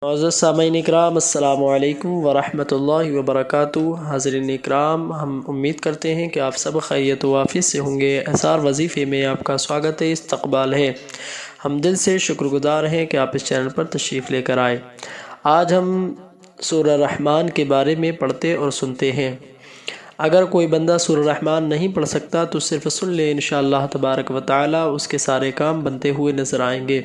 معزز سامعین اکرام، السلام علیکم ورحمۃ اللہ وبرکاتہ۔ حاضرین اکرام، ہم امید کرتے ہیں کہ آپ سب خیریت و عافیت سے ہوں گے۔ احسار وظیفے میں آپ کا سواگت ہے، استقبال ہے۔ ہم دل سے شکر گزار ہیں کہ آپ اس چینل پر تشریف لے کر آئے۔ آج ہم سورہ رحمان کے بارے میں پڑھتے اور سنتے ہیں۔ اگر کوئی بندہ سورہ رحمان نہیں پڑھ سکتا تو صرف سن لے، انشاءاللہ تبارک و تعالی اس کے سارے کام بنتے ہوئے نظر آئیں گے۔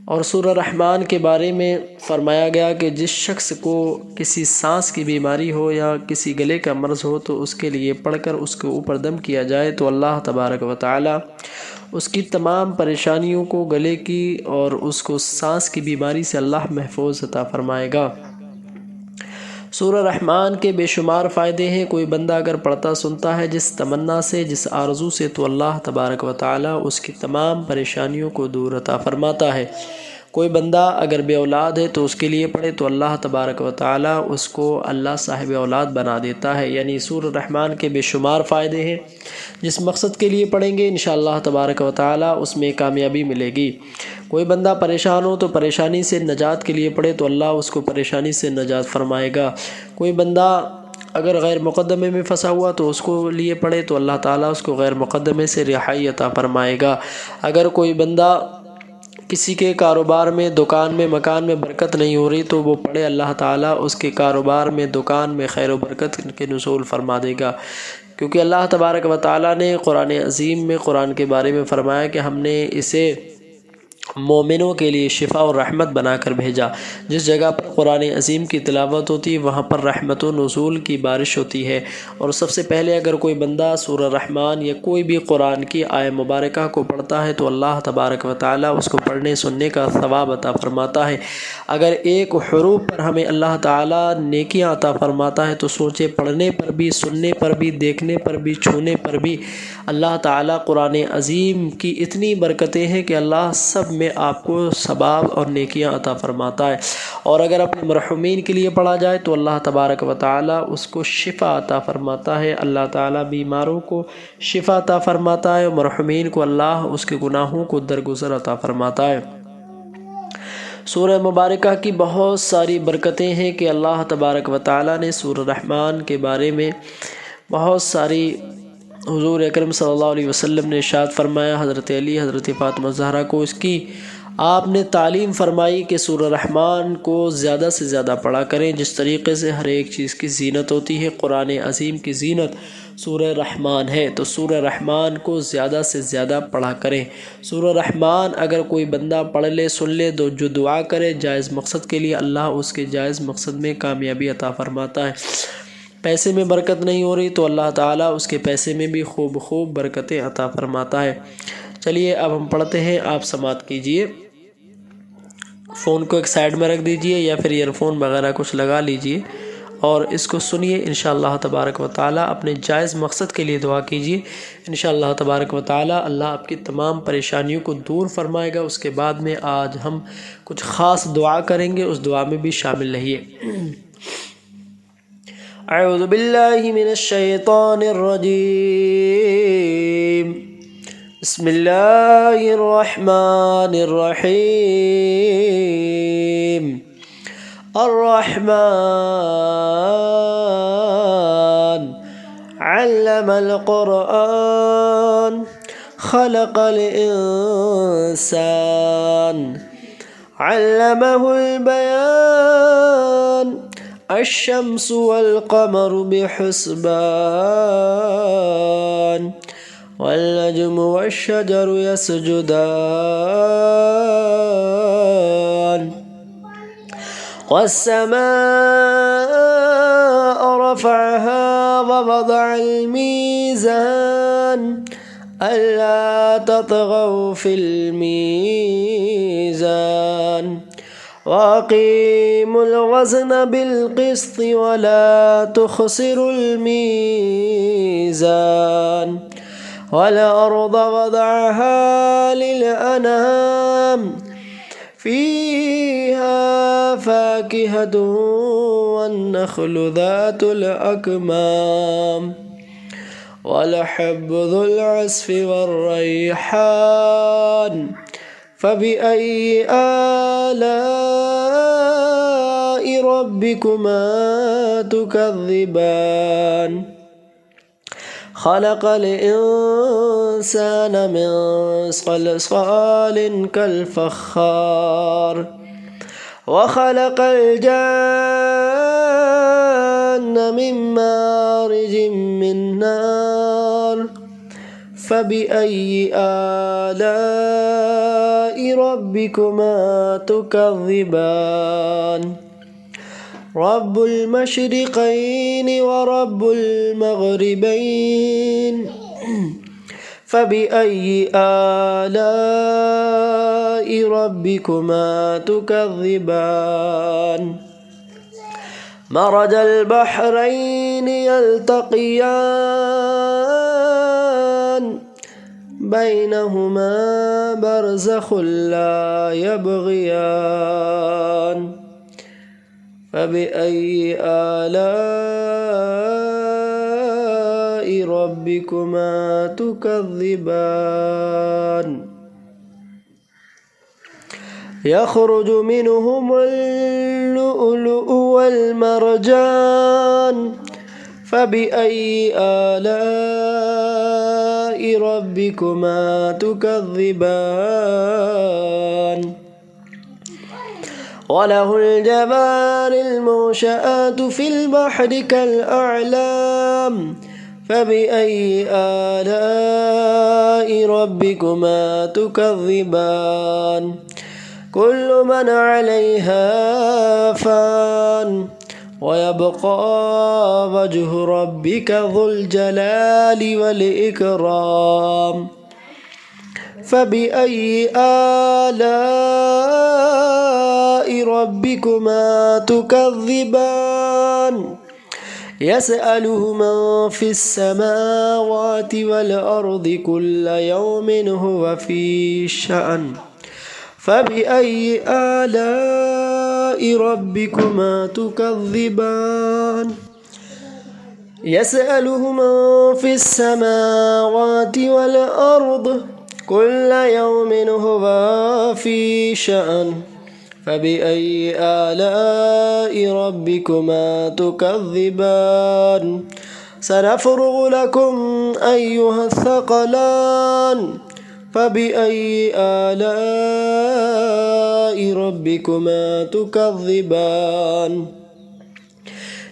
اور سورہ رحمان کے بارے میں فرمایا گیا کہ جس شخص کو کسی سانس کی بیماری ہو یا کسی گلے کا مرض ہو تو اس کے لیے پڑھ کر اس کے اوپر دم کیا جائے تو اللہ تبارک و تعالی اس کی تمام پریشانیوں کو، گلے کی اور اس کو سانس کی بیماری سے اللہ محفوظ عطا فرمائے گا۔ سورہ رحمان کے بے شمار فائدے ہیں۔ کوئی بندہ اگر پڑھتا سنتا ہے جس تمنا سے، جس آرزو سے، تو اللہ تبارک و تعالی اس کی تمام پریشانیوں کو دور عطا فرماتا ہے۔ کوئی بندہ اگر بے اولاد ہے تو اس کے لیے پڑھے تو اللہ تبارک و تعالی اس کو اللہ صاحب اولاد بنا دیتا ہے۔ یعنی سورہ رحمان کے بے شمار فائدے ہیں۔ جس مقصد کے لیے پڑھیں گے انشاءاللہ تبارک و تعالی اس میں کامیابی ملے گی۔ کوئی بندہ پریشان ہو تو پریشانی سے نجات کے لیے پڑھے تو اللہ اس کو پریشانی سے نجات فرمائے گا۔ کوئی بندہ اگر غیر مقدمے میں پھنسا ہوا تو اس کو لیے پڑھے تو اللہ تعالیٰ اس کو غیر مقدمے سے رہائی عطا فرمائے گا۔ اگر کوئی بندہ کسی کے کاروبار میں، دکان میں، مکان میں برکت نہیں ہو رہی تو وہ پڑھے، اللہ تعالیٰ اس کے کاروبار میں، دکان میں خیر و برکت کے نزول فرما دے گا۔ کیونکہ اللہ تبارک و تعالیٰ نے قرآن عظیم میں قرآن کے بارے میں فرمایا کہ ہم نے اسے مومنوں کے لیے شفا اور رحمت بنا کر بھیجا۔ جس جگہ پر قرآن عظیم کی تلاوت ہوتی ہے وہاں پر رحمت و نزول کی بارش ہوتی ہے۔ اور سب سے پہلے اگر کوئی بندہ سورہ رحمان یا کوئی بھی قرآن کی آیہ مبارکہ کو پڑھتا ہے تو اللہ تبارک و تعالیٰ اس کو پڑھنے سننے کا ثواب عطا فرماتا ہے۔ اگر ایک حروف پر ہمیں اللہ تعالیٰ نیکیاں عطا فرماتا ہے تو سوچے پڑھنے پر بھی، سننے پر بھی، دیکھنے پر بھی، چھونے پر بھی اللہ تعالیٰ قرآن عظیم کی اتنی برکتیں ہیں کہ اللہ سب میں آپ کو ثواب اور نیکیاں عطا فرماتا ہے۔ اور اگر اپنے مرحومین کے لیے پڑھا جائے تو اللہ تبارک و تعالیٰ اس کو شفا عطا فرماتا ہے۔ اللہ تعالیٰ بیماروں کو شفا عطا فرماتا ہے اور مرحومین کو اللہ اس کے گناہوں کو درگزر عطا فرماتا ہے۔ سورہ مبارکہ کی بہت ساری برکتیں ہیں کہ اللہ تبارک و تعالیٰ نے سورہ رحمان کے بارے میں بہت ساری، حضور اکرم صلی اللہ علیہ وسلم نے ارشاد فرمایا، حضرت علی، حضرت فاطمہ زہرا کو اس کی آپ نے تعلیم فرمائی کہ سورہ رحمان کو زیادہ سے زیادہ پڑھا کریں۔ جس طریقے سے ہر ایک چیز کی زینت ہوتی ہے، قرآن عظیم کی زینت سورہ رحمان ہے، تو سورہ رحمان کو زیادہ سے زیادہ پڑھا کریں۔ سورہ رحمان اگر کوئی بندہ پڑھ لے، سن لے تو جو دعا کرے جائز مقصد کے لیے، اللہ اس کے جائز مقصد میں کامیابی عطا فرماتا ہے۔ پیسے میں برکت نہیں ہو رہی تو اللہ تعالیٰ اس کے پیسے میں بھی خوب برکتیں عطا فرماتا ہے۔ چلیے اب ہم پڑھتے ہیں، آپ سماعت کیجئے۔ فون کو ایک سائیڈ میں رکھ دیجئے یا پھر ایئر فون وغیرہ کچھ لگا لیجئے اور اس کو سنیے۔ انشاءاللہ تبارک و تعالیٰ اپنے جائز مقصد کے لیے دعا کیجئے، انشاءاللہ تبارک و تعالیٰ اللہ آپ کی تمام پریشانیوں کو دور فرمائے گا۔ اس کے بعد میں آج ہم کچھ خاص دعا کریں گے، اس دعا میں بھی شامل رہیے۔ اعوذ باللہ من الشیطان الرجیم، بسم اللہ الرحمن الرحیم۔ الرحمن علم القرآن خلق الانسان علمہ البیان الشمس والقمر بحسبان والنجم والشجر يسجدان والسماء رفعها ووضع الميزان ألا تطغوا في الميزان وأقيموا الوزن بالقسط ولا تخسروا الميزان والأرض وضعها للأنام فيها فاكهة والنخل ذات الأكمام والحب ذو العصف والريحان فبأي آلاء ربكما تكذبان خلق الإنسان من صلصال كالفخار وخلق الجان من مارج من نار فبأي آلاء ربكما تكذبان رب المشرقين ورب المغربين فبأي آلاء ربكما تكذبان مرج البحرين يلتقيان بينهما برزخ لا يبغيان فبأي آلاء ربكما تكذبان يخرج منهما اللؤلؤ والمرجان فبأي آلاء ربكما تكذبان وله الجوار المنشآت في البحر كالأعلام فبأي آلاء ربكما تكذبان كل من عليها فان ويبقى وجه ربك ذو الجلال والإكرام فبأي آلاء ربكما تكذبان يسأله من في السماوات والأرض كل يوم هو في شأن فبأي آلاء ربكما تكذبان يسأله من في السماوات والأرض كل يوم هو في شأن فبأي آلاء ربكما تكذبان سنفرغ لكم أيها الثقلان فبأي آلاء ربكما تكذبان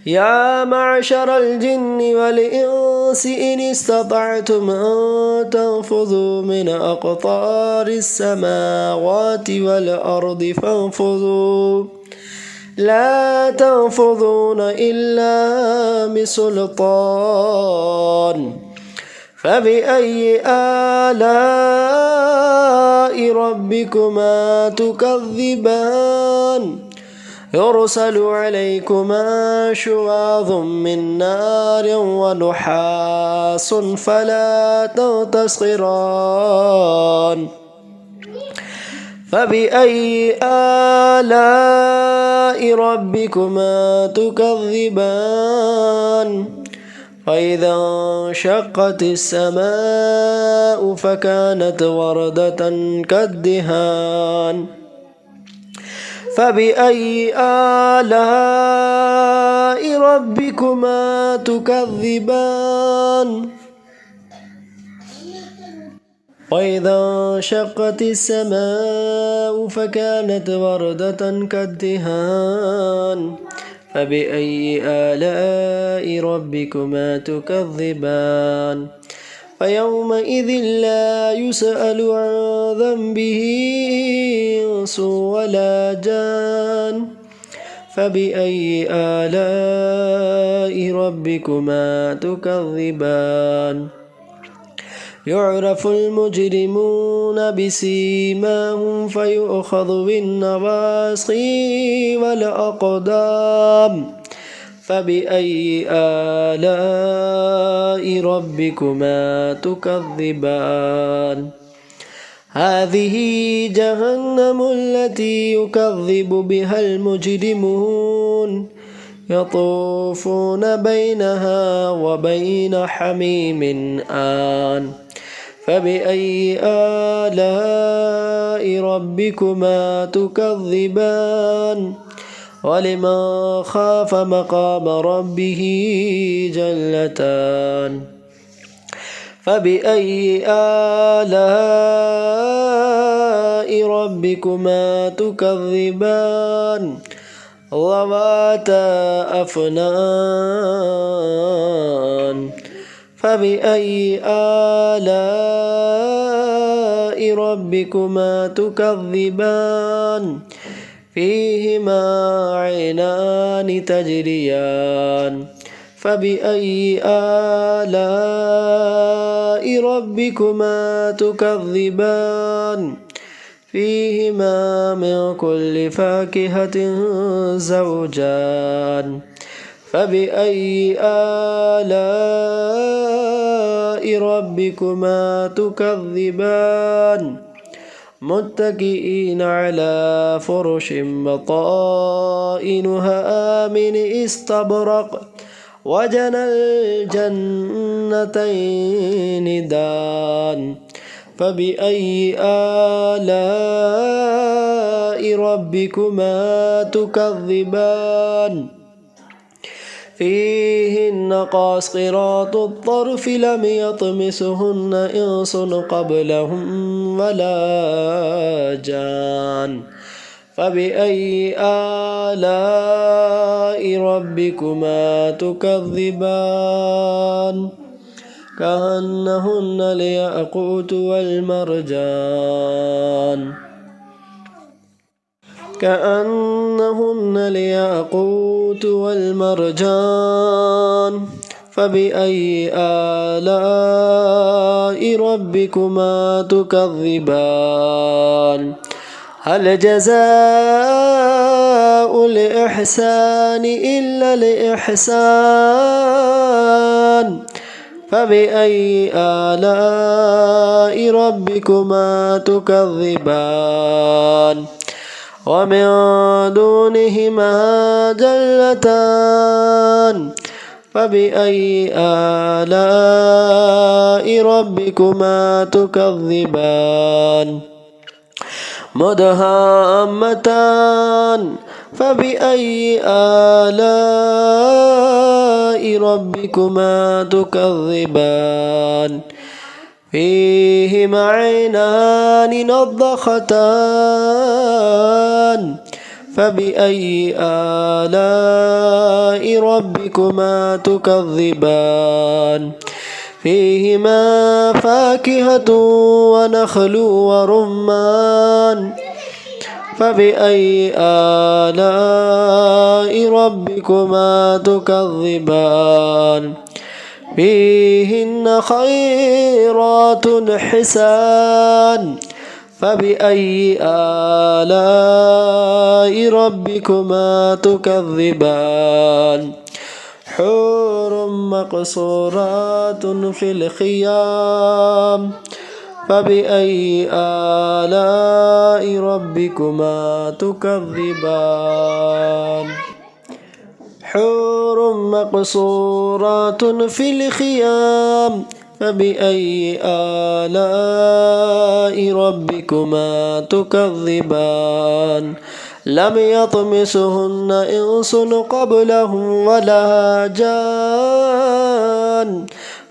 يا معشر الجن والإنس إن استطعتم أن تنفذوا من أقطار السماوات والأرض فانفذوا لا تنفذون إلا بسلطان فبأي آلاء ربكما تكذبان يرسل عليكما شواظ من نار ونحاس فلا تنتصران فبأي آلاء ربكما تكذبان فإذا انشقت السماء فكانت وردة كالدهان فبأي آلاء ربكما تكذبان وإذا انشقت السماء فكانت وردة كالدهان فبأي آلاء ربكما تكذبان فيومئذ لا يسأل عن ذنبه إنس ولا جان فبأي آلاء ربكما تكذبان يعرف المجرمون بسيماهم فيؤخذ بالنواصي والأقدام فبأي آلاء ربكما تكذبان هذه جهنم التي يكذب بها المجرمون يطوفون بينها وبين حميم آن فبأي آلاء ربكما تكذبان वलिमन खाफ मकाम रब्बिही जन्नतान फबिअय्यि आलाइ रब्बिकुमा तुकज़्ज़िबान ज़वाता अफ़नान फबिअय्यि आलाइ रब्बिकुमा तुकज़्ज़िबान फ़ीहिमा ऐनान तजरियान फबिअय्यि आलाइ रब्बिकुमा तुकज़्ज़िबान फ़ीहिमा मिन कुल्लि फ़ाकिहतिन ज़ौजान फबिअय्यि आलाइ रब्बिकुमा तुकज़्ज़िबान मुत्तकिईन अला फ़ुरुशिन बताइनुहा मिन इस्तबरक़ वजनल जन्नतैनि दान फबिअय्यि आलाइ रब्बिकुमा तुकज़्ज़िबान फ़ीहिन्न क़ासिरातुत तर्फ़ लम यत्मिसहुन्न इंसुन क़ब्लहुम वला जान फबिअय्यि आलाइ रब्बिकुमा तुकज़्ज़िबान कअन्नहुन्न अल-याक़ूत वल-मरजान कअन्नहुन्न अल-याक़ूत वल-मरजान फबिअय्यि आलाइ रब्बिकुमा तुकज़्ज़िबान हल जज़ाउल इहसानि इल्लल इहसान फबिअय्यि आलाइ रब्बिकुमा तुकज़्ज़िबान वमिन दूनिहिमा जन्नतान फबिअय्यि आलाइ रब्बिकुमा तुकज़्ज़िबान मुदहाम्मतान फबिअय्यि आलाइ रब्बिकुमा तुकज़्ज़िबान फ़ीहिमा ऐनान नضختان फबिअय्यि आलाइ रब्बिकुमा तुकज़्ज़िबान फ़ीहिमा फ़ाकिहतुन वनख़लुन वरुम्मान फबिअय्यि आलाइ रब्बिकुमा तुकज़्ज़िबान फ़ीहिन्न ख़ैरातुन हिसान फबिअय्यि आलाइ रब्बिकुमा तुकज़्ज़िबान हूरुम मक़सूरातुन फ़िल ख़ियाम फबिअय्यि आलाइ रब्बिकुमा तुकज़्ज़िबान हूरुम मक़सूरातुन फ़िल ख़ियाम फबिअय्यि आलाइ रब्बिकुमा तुकज़्ज़िबान लम यत्मिसहुन्न इंसुन क़ब्लहुम वला जान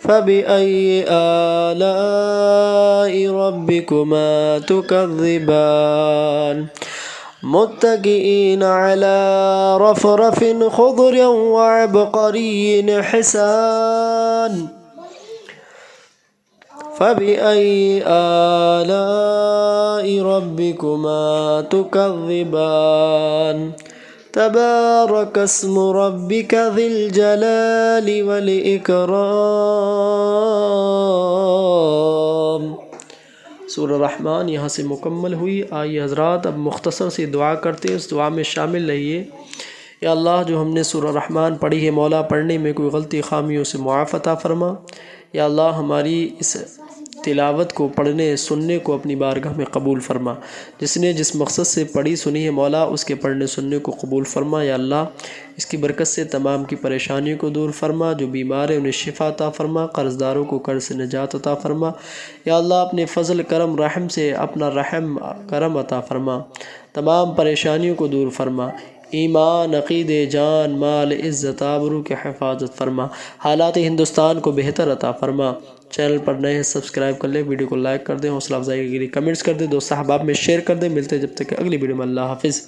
फबिअय्यि आलाइ रब्बिकुमा तुकज़्ज़िबान मुत्तकिईन अला रफ़रफ़िन ख़ुदरिन वअबक़रिय्यिन हिसान फबिअय्यि आलाइ रब्बिकुमा तुकज़्ज़िबान तबारक अस्मु रब्बिका ज़िल जलालि वल इकराम। सूरह रहमान यहाँ से मुकम्मल हुई। आइए हज़रात अब मुख्तसर सी दुआ करते हैं, उस दुआ में शामिल रहिए। या अल्लाह जो हमने सूरह रहमान पढ़ी है मौला, पढ़ने में कोई गलती खामियों से मुआफ़ अता फ़रमा। या अल्लाह हमारी इस तिलावत को पढ़ने सुनने को अपनी बारगाह में कबूल फ़रमा। जिसने जिस मकसद से पढ़ी सुनी है मौला, उसके पढ़ने सुनने को कबूल फ़रमा। या अल्लाह इसकी बरकत से तमाम की परेशानियों को दूर फ़रमा। जो बीमार है उन्हें शिफ़ा अता फ़रमा। कर्ज़दारों को कर्ज़ से निजात अता फ़रमा। या अल्लाह अपने फ़ज़ल करम रहम से अपना रहम करम अता फ़रमा। तमाम परेशानियों को दूर फ़रमा। ایمان عقید جان مال عزت آبرو کی حفاظت فرما، حالات ہندوستان کو بہتر عطا فرما۔ چینل پر نئے ہیں سبسکرائب کر لیں، ویڈیو کو لائک کر دیں، حوصلہ افزائی کے لیے کمنٹس کر دیں، دوست احباب میں شیئر کر دیں۔ ملتے ہیں جب تک کہ اگلی ویڈیو میں، اللہ حافظ۔